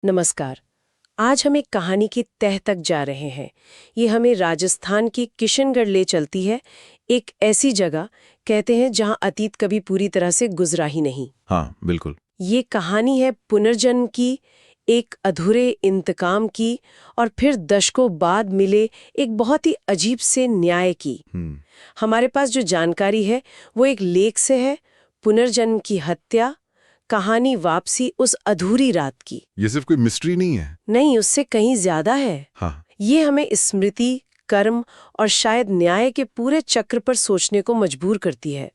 नमस्कार। आज हम एक कहानी की तह तक जा रहे हैं। ये हमें राजस्थान की किशनगढ़ ले चलती है, एक ऐसी जगह कहते हैं जहां अतीत कभी पूरी तरह से गुजरा ही नहीं। हाँ, बिल्कुल। ये कहानी है पुनर्जन्म की, एक अधूरे इंतकाम की और फिर दशकों बाद मिले एक बहुत ही अजीब से न्याय की। हमारे पास जो जानकारी है वो एक लेख से है, पुनर्जन्म की हत्या, कहानी वापसी उस अधूरी रात की। ये सिर्फ कोई मिस्ट्री नहीं है। नहीं, उससे कहीं ज्यादा है। हाँ। ये हमें स्मृति, कर्म और शायद न्याय के पूरे चक्र पर सोचने को मजबूर करती है।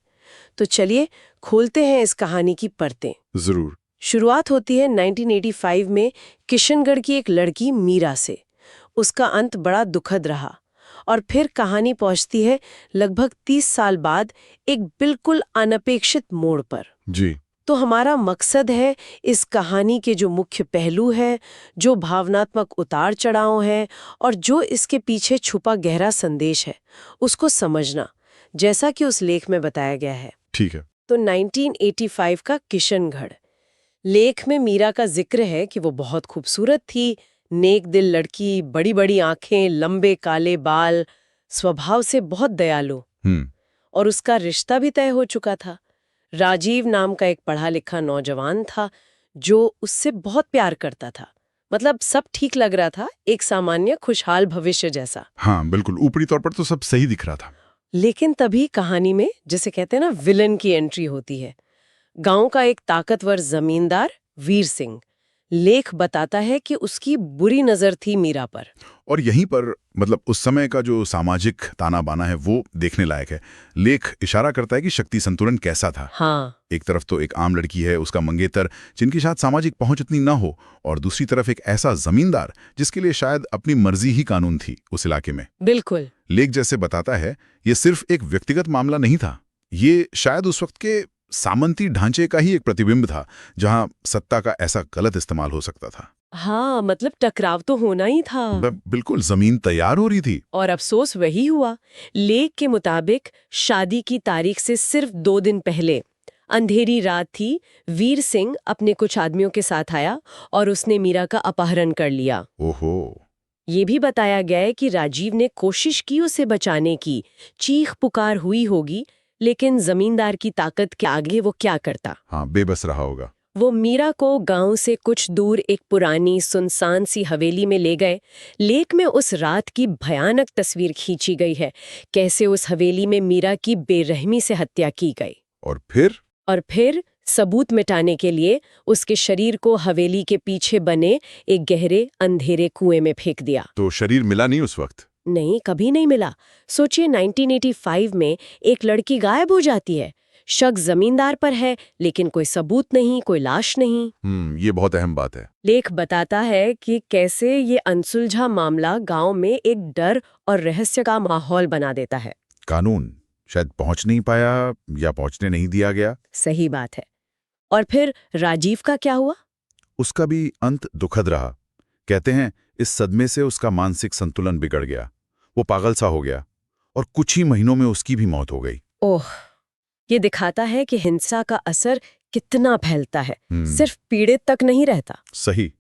तो चलिए खोलते हैं इस कहानी की परतें। जरूर। शुरुआत होती है 1985 में किशनगढ़ की एक लड़की मीरा से। उसका अंत बड़ा दुखद रहा और फिर कहानी पहुंचती है लगभग 30 साल बाद एक बिल्कुल अनपेक्षित मोड़ पर। जी। तो हमारा मकसद है इस कहानी के जो मुख्य पहलू है, जो भावनात्मक उतार चढ़ाव है और जो इसके पीछे छुपा गहरा संदेश है, उसको समझना, जैसा कि उस लेख में बताया गया है। ठीक है। तो 1985 का किशनगढ़। लेख में मीरा का जिक्र है कि वो बहुत खूबसूरत थी, नेक दिल लड़की, बड़ी बड़ी आंखें, लंबे काले बाल, स्वभाव से बहुत दयालु। और उसका रिश्ता भी तय हो चुका था। राजीव नाम का एक पढ़ा लिखा नौजवान था जो उससे बहुत प्यार करता था। मतलब सब ठीक लग रहा था, एक सामान्य खुशहाल भविष्य जैसा। हाँ, बिल्कुल। ऊपरी तौर पर तो सब सही दिख रहा था। लेकिन तभी कहानी में, जिसे कहते हैं ना, विलन की एंट्री होती है। गांव का एक ताकतवर जमींदार वीर सिंह। लेख बताता है कि उसकी बुरी नजर थी मीरा पर। और यहीं पर मतलब उस समय का जो सामाजिक ताना बाना है वो देखने लायक है। लेख इशारा करता है कि शक्ति संतुलन कैसा था। हाँ। एक तरफ तो एक आम लड़की है, उसका मंगेतर, जिनकी शायद सामाजिक पहुंच इतनी ना हो, और दूसरी तरफ एक ऐसा जमींदार जिसके लिए शायद अपनी मर्जी ही कानून थी उस इलाके में। बिल्कुल। लेख जैसे बताता है, ये सिर्फ एक व्यक्तिगत मामला नहीं था। ये शायद उस वक्त के सामंती ढांचे का ही एक प्रतिबिंब था, जहां सत्ता का ऐसा गलत इस्तेमाल हो सकता था। हाँ, मतलब टकराव तो होना ही था। बिल्कुल, जमीन तैयार हो रही थी। और अफसोस वही हुआ। लेख के मुताबिक शादी की तारीख से सिर्फ 2 दिन पहले, अंधेरी रात थी, वीर सिंह अपने कुछ आदमियों के साथ आया और उसने मीरा का अपहरण कर लिया। ओहो। ये भी बताया गया है कि राजीव ने कोशिश की उसे बचाने की, चीख पुकार हुई होगी, लेकिन जमींदार की ताकत के आगे वो क्या करता। हाँ, बेबस रहा होगा। वो मीरा को गांव से कुछ दूर एक पुरानी सुनसान सी हवेली में ले गए। लेख में उस रात की भयानक तस्वीर खींची गई है, कैसे उस हवेली में मीरा की बेरहमी से हत्या की गई। और फिर सबूत मिटाने के लिए उसके शरीर को हवेली के पीछे बने एक गहरे अंधेरे कुएं में फेंक दिया। तो शरीर मिला नहीं उस वक्त? नहीं, कभी नहीं मिला। सोचिए, 1985 में एक लड़की गायब हो जाती है। शक जमींदार पर है, लेकिन कोई सबूत नहीं, कोई लाश नहीं। ये बहुत अहम बात है। लेख बताता है कि कैसे ये अनसुलझा मामला गांव में एक डर और रहस्य का माहौल बना देता है। कानून शायद पहुंच नहीं पाया या पहुंचने नहीं दिया गया। सही बात है। और फिर राजीव का क्या हुआ? उसका भी अंत दुखद रहा। कहते हैं इस सदमे से उसका मानसिक संतुलन बिगड़ गया, वो पागल सा हो गया, और कुछ ही महीनों में उसकी भी मौत हो गई। ओह, ये दिखाता है कि हिंसा का असर कितना फैलता है, सिर्फ पीड़ित तक नहीं रहता। सही।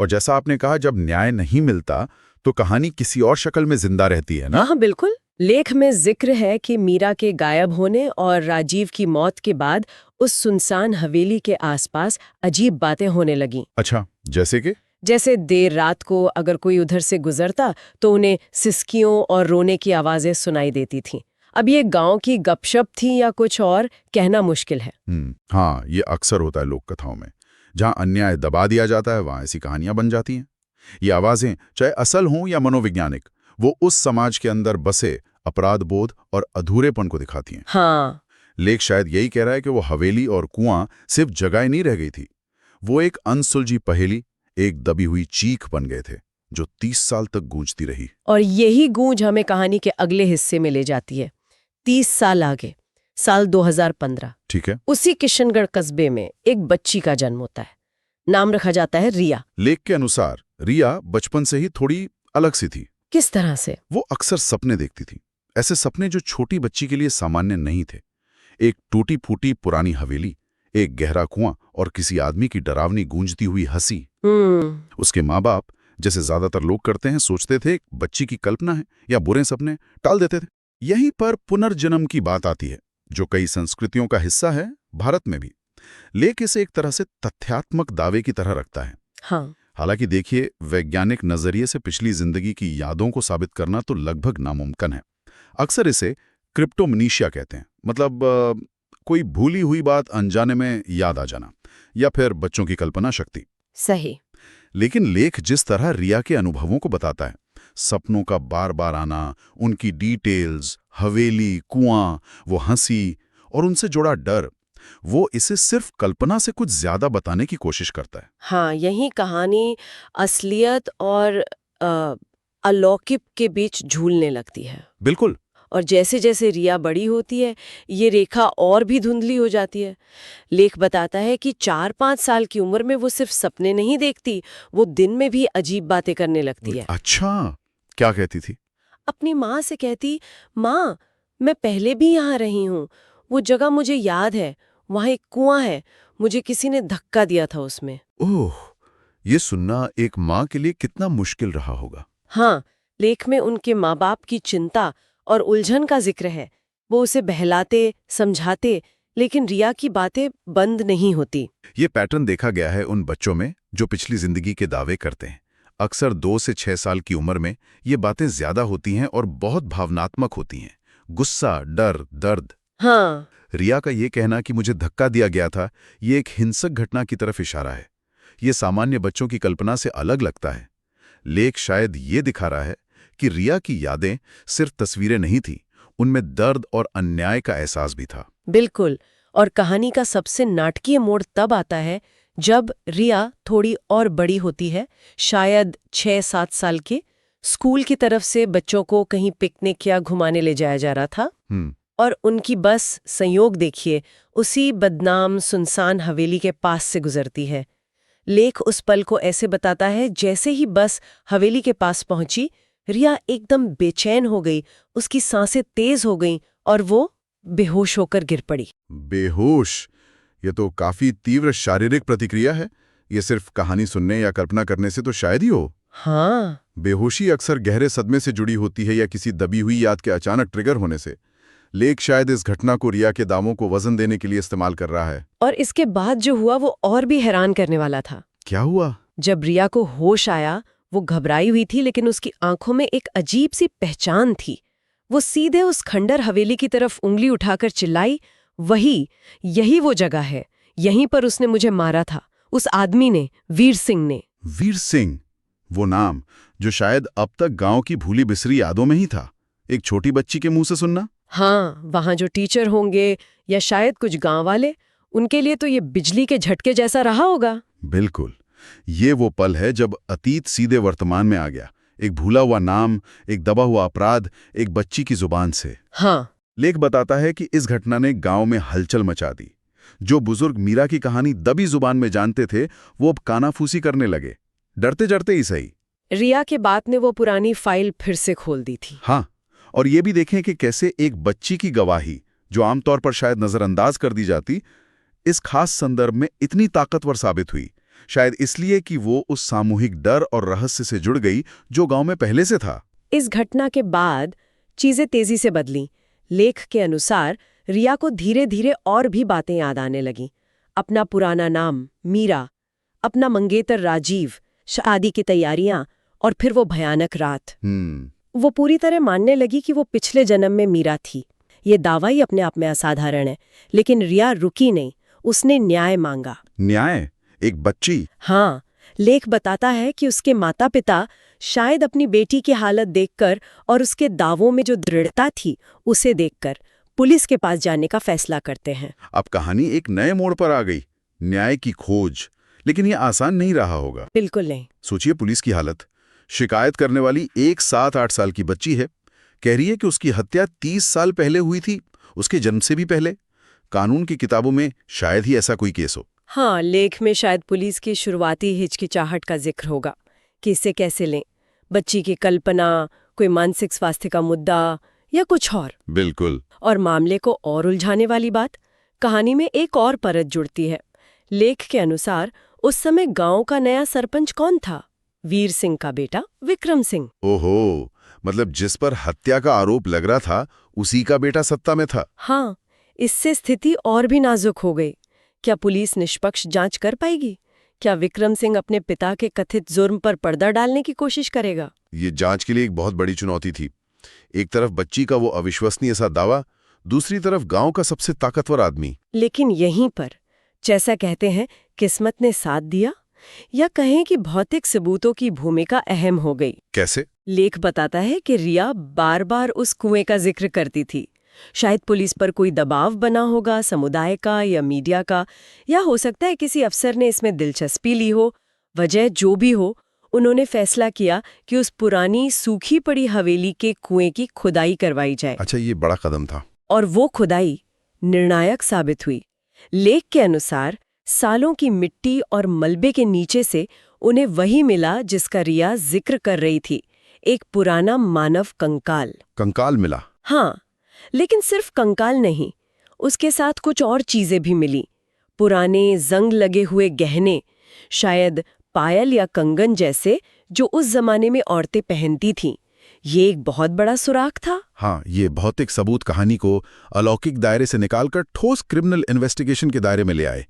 और जैसा आपने कहा, जब न्याय नहीं मिलता तो कहानी किसी और शक्ल में जिंदा रहती है ना? हाँ, बिल्कुल। लेख में जिक्र है कि मीरा के गायब होने और राजीव की मौत के बाद उस सुनसान हवेली के आसपास अजीब बातें होने लगीं। अच्छा, जैसे कि? जैसे देर रात को अगर कोई उधर से गुजरता तो उन्हें सिसकियों और रोने की आवाजें सुनाई देती थीं। अब ये गांव की गपशप थी या कुछ और, कहना मुश्किल है। हाँ, ये अक्सर होता है लोक कथाओं में। जहां अन्याय दबा दिया जाता है, वहां ऐसी कहानियां बन जाती हैं। ये आवाजें चाहे असल हों या मनोवैज्ञानिक, वो उस समाज के अंदर बसे अपराध बोध और अधूरेपन को दिखाती हैं। हाँ। लेख शायद यही कह रहा है कि वो हवेली और कुआं सिर्फ जगह नहीं रह गई थी, वो एक अनसुलझी पहेली, एक दबी हुई चीख बन गए थे जो 30 साल तक गूंजती रही। और यही गूंज हमें कहानी के अगले हिस्से में ले जाती है। 30 साल आगे, साल 2015। ठीक है। उसी किशनगढ़ कस्बे में एक बच्ची का जन्म होता है। नाम रखा जाता है रिया। लेख के अनुसार रिया बचपन से ही थोड़ी अलग सी थी। किस तरह से? वो अक्सर सपने देखती थी, ऐसे सपने जो छोटी बच्ची के लिए सामान्य नहीं थे। एक टूटी फूटी पुरानी हवेली, एक गहरा कुआं और किसी आदमी की डरावनी गूंजती हुई हंसी। उसके माँ बाप, जैसे ज्यादातर लोग करते हैं, सोचते थे बच्ची की कल्पना है या बुरे सपने, टाल देते थे। यहीं पर पुनर्जन्म की बात आती है, जो कई संस्कृतियों का हिस्सा है, भारत में भी। लेख इसे एक तरह से तथ्यात्मक दावे की तरह रखता है। हाँ। हालांकि देखिए, वैज्ञानिक नजरिए से पिछली जिंदगी की यादों को साबित करना तो लगभग नामुमकिन है। अक्सर इसे क्रिप्टोमनीशिया कहते हैं, मतलब कोई भूली हुई बात अनजाने में याद आ जाना, या फिर बच्चों की कल्पना शक्ति। सही। लेकिन लेख जिस तरह रिया के अनुभवों को बताता है, सपनों का बार बार आना, उनकी डिटेल्स, हवेली, कुआं, वो हंसी और उनसे जुड़ा डर, वो इसे सिर्फ कल्पना से कुछ ज्यादा बताने की कोशिश करता है। हाँ, यही कहानी असलियत और अलौकिक के बीच झूलने लगती है। बिल्कुल। और जैसे जैसे रिया बड़ी होती है, ये रेखा और भी धुंधली हो जाती है। लेख बताता है कि 4-5 साल की उम्र में वो सिर्फ सपने नहीं देखती, वो दिन में भी अजीब बातें करने लगती है। अच्छा, क्या कहती थी? अपनी माँ से कहती, माँ, मैं पहले भी यहाँ रही हूँ, वो जगह मुझे याद है, वहाँ एक कुआं है, मुझे किसी ने धक्का दिया था उसमें। ओह, ये सुनना एक माँ के लिए कितना मुश्किल रहा होगा। हाँ, लेख में उनके माँ बाप की चिंता और उलझन का जिक्र है। वो उसे बहलाते, समझाते, लेकिन रिया की बातें बंद नहीं होती। ये पैटर्न देखा गया है उन बच्चों में जो पिछली जिंदगी के दावे करते हैं। अक्सर 2 से 6 साल की उम्र में ये बातें ज्यादा होती हैं और बहुत भावनात्मक होती हैं। गुस्सा, डर, दर्द। हाँ। रिया का ये कहना कि मुझे धक्का दिया गया था, ये एक हिंसक घटना की तरफ इशारा है। ये सामान्य बच्चों की कल्पना से अलग लगता है। लेख शायद ये दिखा रहा है कि रिया की यादें सिर्फ तस्वीरें नहीं थीं, उनमें दर्द और अन्याय का एहसास भी था। बिल्कुल। और कहानी का सबसे नाटकीय मोड़ तब आता है जब रिया थोड़ी और बड़ी होती है, शायद 6-7 साल के। स्कूल की तरफ से बच्चों को कहीं पिकनिक या घुमाने ले जाया जा रहा था, और उनकी बस, संयोग देखिए, उसी बदनाम सुनसान हवेली के पास से गुजरती है। लेख उस पल को ऐसे बताता है, जैसे ही बस हवेली के पास पहुंची, रिया एकदम बेचैन हो गई, उसकी सांसें तेज हो गईं और वो बेहोश होकर गिर पड़ी। बेहोश? ये तो काफी तीव्र शारीरिक प्रतिक्रिया है। ये सिर्फ कहानी सुनने या कल्पना करने से तो शायद ही हो। हाँ। बेहोशी अक्सर गहरे सदमे से जुड़ी होती है या किसी दबी हुई याद के अचानक ट्रिगर होने से। लेख शायद इस घटना को रिया के दावों को वजन देने के लिए इस्तेमाल कर रहा है। और इसके बाद जो हुआ वो और भी हैरान करने वाला था। क्या हुआ? जब रिया को होश आया, वो घबराई हुई थी, लेकिन उसकी आंखों में एक अजीब सी पहचान थी। वो सीधे उस खंडर हवेली की तरफ उंगली उठाकर चिल्लाई, यही वो जगह है, यहीं पर उसने मुझे मारा था, उस आदमी ने, वीर सिंह ने। वीर सिंह, वो नाम जो शायद अब तक गांव की भूली बिसरी यादों में ही था, एक छोटी बच्ची के मुंह से सुनना। हाँ, वहाँ जो टीचर होंगे या शायद कुछ गांव वाले, उनके लिए तो ये बिजली के झटके जैसा रहा होगा। बिल्कुल। ये वो पल है जब अतीत सीधे वर्तमान में आ गया। एक भूला हुआ नाम, एक दबा हुआ अपराध, एक बच्ची की जुबान से। हाँ। लेख बताता है कि इस घटना ने गांव में हलचल मचा दी। जो बुजुर्ग मीरा की कहानी दबी जुबान में जानते थे, वो अब कानाफूसी करने लगे, डरते डरते ही सही। रिया के बाद ने वो पुरानी फाइल फिर से खोल दी थी। हाँ, और ये भी देखें कि कैसे एक बच्ची की गवाही, जो आमतौर पर शायद नजरअंदाज कर दी जाती, इस खास संदर्भ में इतनी ताकतवर साबित हुई। शायद इसलिए कि वो उस सामूहिक डर और रहस्य से जुड़ गई जो गांव में पहले से था। इस घटना के बाद चीजें तेजी से बदलीं। लेख के अनुसार रिया को धीरे धीरे और भी बातें याद आने लगीं। अपना पुराना नाम मीरा, अपना मंगेतर राजीव, शादी की तैयारियां, और फिर वो भयानक रात। वो पूरी तरह मानने लगी कि वो पिछले जन्म में मीरा थी। ये दावा ही अपने आप में असाधारण है, लेकिन रिया रुकी नहीं, उसने न्याय मांगा। न्याय? एक बच्ची? हाँ। लेख बताता है कि उसके माता पिता शायद अपनी बेटी की हालत देखकर और उसके दावों में जो दृढ़ता थी उसे देखकर पुलिस के पास जाने का फैसला करते हैं। अब कहानी एक नए मोड़ पर आ गई, न्याय की खोज। लेकिन ये आसान नहीं रहा होगा। बिल्कुल नहीं। सोचिए पुलिस की हालत। शिकायत करने वाली एक 7-8 साल की बच्ची है, कह रही है कि उसकी हत्या 30 साल पहले हुई थी, उसके जन्म से भी पहले। कानून की किताबों में शायद ही ऐसा कोई केस हो। हाँ, लेख में शायद पुलिस की शुरुआती हिचकिचाहट का जिक्र होगा कि इसे कैसे लें, बच्ची की कल्पना, कोई मानसिक स्वास्थ्य का मुद्दा या कुछ और। बिल्कुल। और मामले को और उलझाने वाली बात, कहानी में एक और परत जुड़ती है। लेख के अनुसार उस समय गांव का नया सरपंच कौन था? वीर सिंह का बेटा विक्रम सिंह। ओहो, मतलब जिस पर हत्या का आरोप लग रहा था उसी का बेटा सत्ता में था। हाँ, इससे स्थिति और भी नाजुक हो गई। क्या पुलिस निष्पक्ष जांच कर पाएगी? क्या विक्रम सिंह अपने पिता के कथित जुर्म पर पर्दा डालने की कोशिश करेगा? ये जांच के लिए एक बहुत बड़ी चुनौती थी। एक तरफ बच्ची का वो अविश्वसनीय सा दावा, दूसरी तरफ गांव का सबसे ताकतवर आदमी। लेकिन यहीं पर, जैसा कहते हैं, किस्मत ने साथ दिया, या कहें कि भौतिक सबूतों की भूमिका अहम हो गई। कैसे? लेख बताता है कि रिया बार बार उस कुएं का जिक्र करती थी। शायद पुलिस पर कोई दबाव बना होगा, समुदाय का या मीडिया का, या हो सकता है किसी अफसर ने इसमें दिलचस्पी ली हो। वजह जो भी हो, उन्होंने फैसला किया कि उस पुरानी सूखी पड़ी हवेली के कुएं की खुदाई करवाई जाए। अच्छा, ये बड़ा कदम था। और वो खुदाई निर्णायक साबित हुई। लेख के अनुसार सालों की मिट्टी और मलबे के नीचे से उन्हें वही मिला जिसका रिया जिक्र कर रही थी, एक पुराना मानव कंकाल। कंकाल मिला? हाँ, लेकिन सिर्फ कंकाल नहीं, उसके साथ कुछ और चीजें भी मिली। पुराने जंग लगे हुए गहने, शायद पायल या कंगन जैसे, जो उस जमाने में औरतें पहनती थीं। ये एक बहुत बड़ा सुराग था। हाँ, ये भौतिक सबूत कहानी को अलौकिक दायरे से निकालकर ठोस क्रिमिनल इन्वेस्टिगेशन के दायरे में ले आए।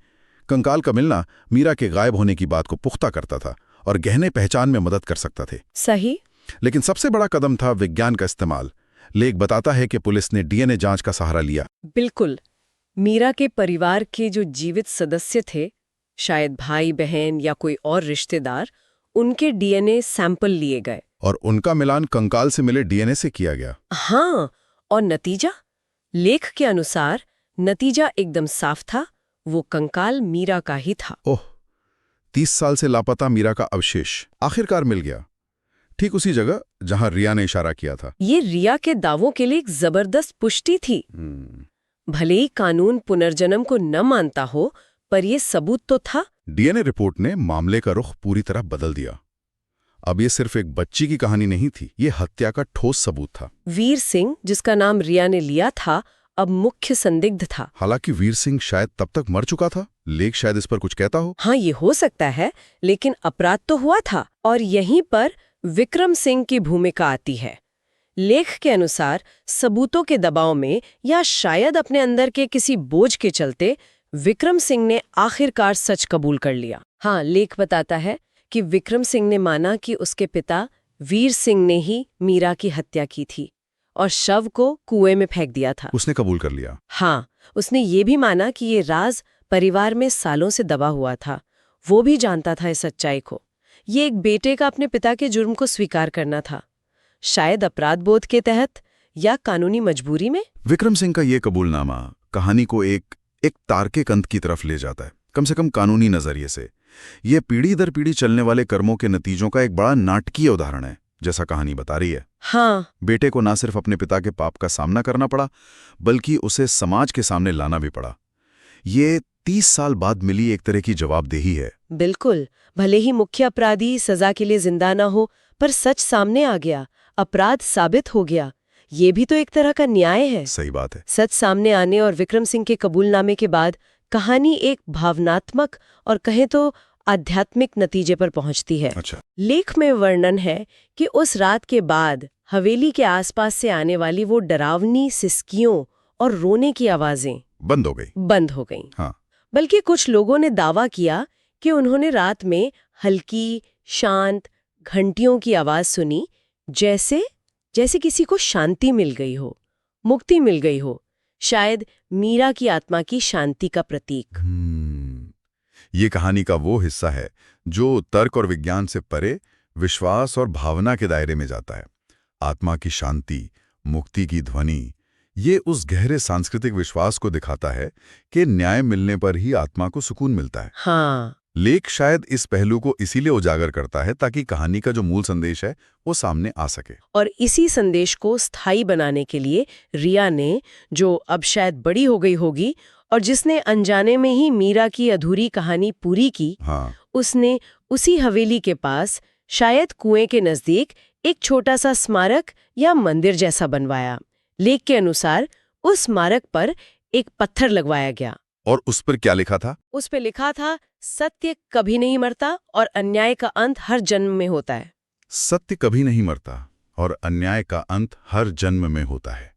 कंकाल का मिलना मीरा के गायब होने की बात को पुख्ता करता था और गहने पहचान में मदद कर सकता थे। सही। लेकिन सबसे बड़ा कदम था विज्ञान का इस्तेमाल। लेख बताता है कि पुलिस ने डीएनए जांच का सहारा लिया। बिल्कुल। मीरा के परिवार के जो जीवित सदस्य थे, शायद भाई बहन या कोई और रिश्तेदार, उनके डीएनए सैंपल लिए गए और उनका मिलान कंकाल से मिले डीएनए से किया गया। हाँ, और नतीजा? लेख के अनुसार नतीजा एकदम साफ था, वो कंकाल मीरा का ही था। ओह, 30 साल से लापता मीरा का अवशेष आखिरकार मिल गया, ठीक उसी जगह जहां रिया ने इशारा किया था। ये रिया के दावों के लिए एक जबरदस्त पुष्टि थी। भले ही कानून पुनर्जन्म को न मानता हो, पर ये सबूत तो था। डीएनए रिपोर्ट ने मामले का रुख पूरी तरह बदल दिया। अब ये सिर्फ एक बच्ची की कहानी नहीं थी, ये हत्या का ठोस सबूत था। वीर सिंह, जिसका नाम रिया ने लिया था, अब मुख्य संदिग्ध था। हालांकि वीर सिंह शायद तब तक मर चुका था। लेख शायद इस पर कुछ कहता हो। हाँ, ये हो सकता है, लेकिन अपराध तो हुआ था, और यहीं पर विक्रम सिंह की भूमिका आती है। लेख के अनुसार सबूतों के दबाव में, या शायद अपने अंदर के किसी बोझ के चलते, विक्रम सिंह ने आखिरकार सच कबूल कर लिया। हाँ, लेख बताता है कि विक्रम सिंह ने माना कि उसके पिता वीर सिंह ने ही मीरा की हत्या की थी और शव को कुएं में फेंक दिया था। उसने कबूल कर लिया? हाँ, उसने ये भी माना कि ये राज परिवार में सालों से दबा हुआ था। वो भी जानता था इस सच्चाई को। ये एक बेटे का अपने पिता के जुर्म को स्वीकार करना था, शायद अपराध बोध के तहत या कानूनी मजबूरी में। विक्रम सिंह का ये कबूलनामा कहानी को एक तार्किक अंत की तरफ ले जाता है, कम से कम कानूनी नजरिए से। ये पीढ़ी दर पीढ़ी चलने वाले कर्मों के नतीजों का एक बड़ा नाटकीय उदाहरण है, जैसा कहानी बता रही है। हाँ, बेटे को ना सिर्फ अपने पिता के पाप का सामना करना पड़ा, बल्कि उसे समाज के सामने लाना भी पड़ा। ये 30 साल बाद मिली एक तरह की जवाबदेही है। बिल्कुल। भले ही मुख्य अपराधी सजा के लिए जिंदा ना हो, पर सच सामने आ गया, अपराध साबित हो गया। ये भी तो एक तरह का न्याय है। सही बात है। सच सामने आने और विक्रम सिंह के कबूलनामे के बाद कहानी एक भावनात्मक और कहें तो आध्यात्मिक नतीजे पर पहुंचती है। अच्छा। लेख में वर्णन है कि उस रात के बाद हवेली के आसपास से आने वाली वो डरावनी सिसकियों और रोने की आवाजें बंद हो गई। हाँ। बल्कि कुछ लोगों ने दावा किया कि उन्होंने रात में हल्की, शांत घंटियों की आवाज सुनी, जैसे किसी को शांति मिल गई हो, मुक्ति मिल गई हो, शायद मीरा की आत्मा की शांति का प्रतीक। ये कहानी का वो हिस्सा है जो तर्क और विज्ञान से परे विश्वास और भावना के दायरे में जाता है। आत्मा की शांति, मुक्ति की ध्वनि, ये उस गहरे सांस्कृतिक विश्वास को दिखाता है कि न्याय मिलने पर ही आत्मा को सुकून मिलता है। हाँ। लेख शायद इस पहलू को इसीलिए उजागर करता है ताकि कहानी का जो मूल संदेश है वो सामने आ सके। और इसी संदेश को स्थायी बनाने के लिए रिया ने, जो अब शायद बड़ी हो गई होगी और जिसने अनजाने में ही मीरा की अधूरी कहानी पूरी की, हाँ, उसने उसी हवेली के पास, शायद कुएं के नजदीक, एक छोटा सा स्मारक या मंदिर जैसा बनवाया। लेख के अनुसार उस स्मारक पर एक पत्थर लगवाया गया, और उस पर क्या लिखा था? उस पे लिखा था, सत्य कभी नहीं मरता और अन्याय का अंत हर जन्म में होता है। सत्य कभी नहीं मरता और अन्याय का अंत हर जन्म में होता है।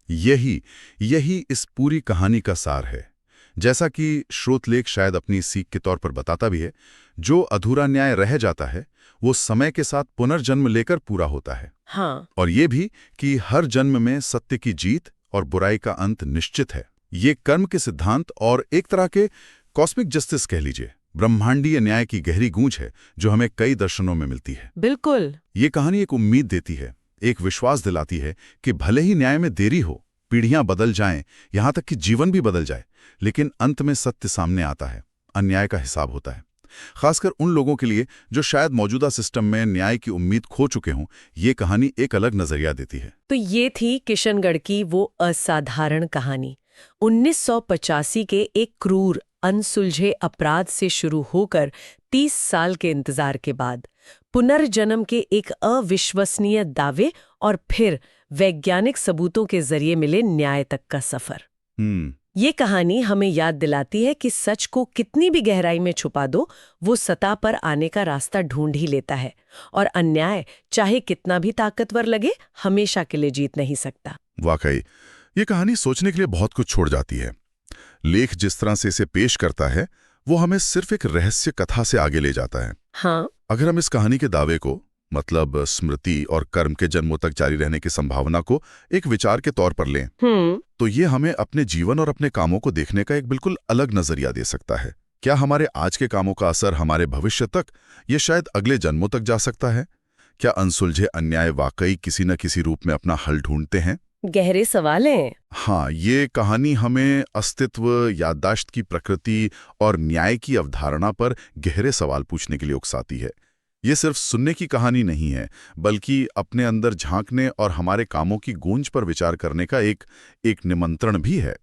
यही इस पूरी कहानी का सार है। जैसा कि श्रोतलेख शायद अपनी सीख के तौर पर बताता भी है, जो अधूरा न्याय रह जाता है वो समय के साथ पुनर्जन्म लेकर पूरा होता है। हाँ, और ये भी कि हर जन्म में सत्य की जीत और बुराई का अंत निश्चित है। ये कर्म के सिद्धांत और एक तरह के कॉस्मिक जस्टिस कह लीजिए, ब्रह्मांडीय न्याय की गहरी गूंज है जो हमें कई दर्शनों में मिलती है। बिल्कुल। ये कहानी एक उम्मीद देती है, एक विश्वास दिलाती है कि भले ही न्याय में देरी हो, पीढ़ियां बदल जाएं, यहां तक कि जीवन भी बदल जाए, लेकिन अंत में सत्य सामने आता है, अन्याय का हिसाब होता है। खासकर उन लोगों के लिए जो शायद मौजूदा सिस्टम में न्याय की उम्मीद खो चुके हों, ये कहानी एक अलग नजरिया देती है। तो ये थी किशनगढ़ की वो असाधारण कहानी। 1985 के एक क्रूर अनसुलझे अपराध से शुरू होकर 30 साल के इंतजार के बाद पुनर्जन्म के एक अविश्वसनीय दावे और फिर वैज्ञानिक सबूतों के जरिए मिले न्याय तक का सफर। ये कहानी हमें याद दिलाती है कि सच को कितनी भी गहराई में छुपा दो, वो सतह पर आने का रास्ता ढूंढ ही लेता है, और अन्याय चाहे कितना भी ताकतवर लगे, हमेशा के लिए जीत नहीं सकता। वाकई ये कहानी सोचने के लिए बहुत कुछ छोड़ जाती है। लेख जिस तरह से इसे पेश करता है वो हमें सिर्फ एक रहस्य कथा से आगे ले जाता है। हाँ, अगर हम इस कहानी के दावे को, मतलब स्मृति और कर्म के जन्मों तक जारी रहने की संभावना को एक विचार के तौर पर लें, तो ये हमें अपने जीवन और अपने कामों को देखने का एक बिल्कुल अलग नजरिया दे सकता है। क्या हमारे आज के कामों का असर हमारे भविष्य तक, ये शायद अगले जन्मों तक जा सकता है? क्या अनसुलझे अन्याय वाकई किसी न किसी रूप में अपना हल ढूंढते हैं? गहरे सवाल हैं। हाँ, ये कहानी हमें अस्तित्व, याददाश्त की प्रकृति और न्याय की अवधारणा पर गहरे सवाल पूछने के लिए उकसाती है। ये सिर्फ सुनने की कहानी नहीं है, बल्कि अपने अंदर झांकने और हमारे कामों की गूंज पर विचार करने का एक निमंत्रण भी है।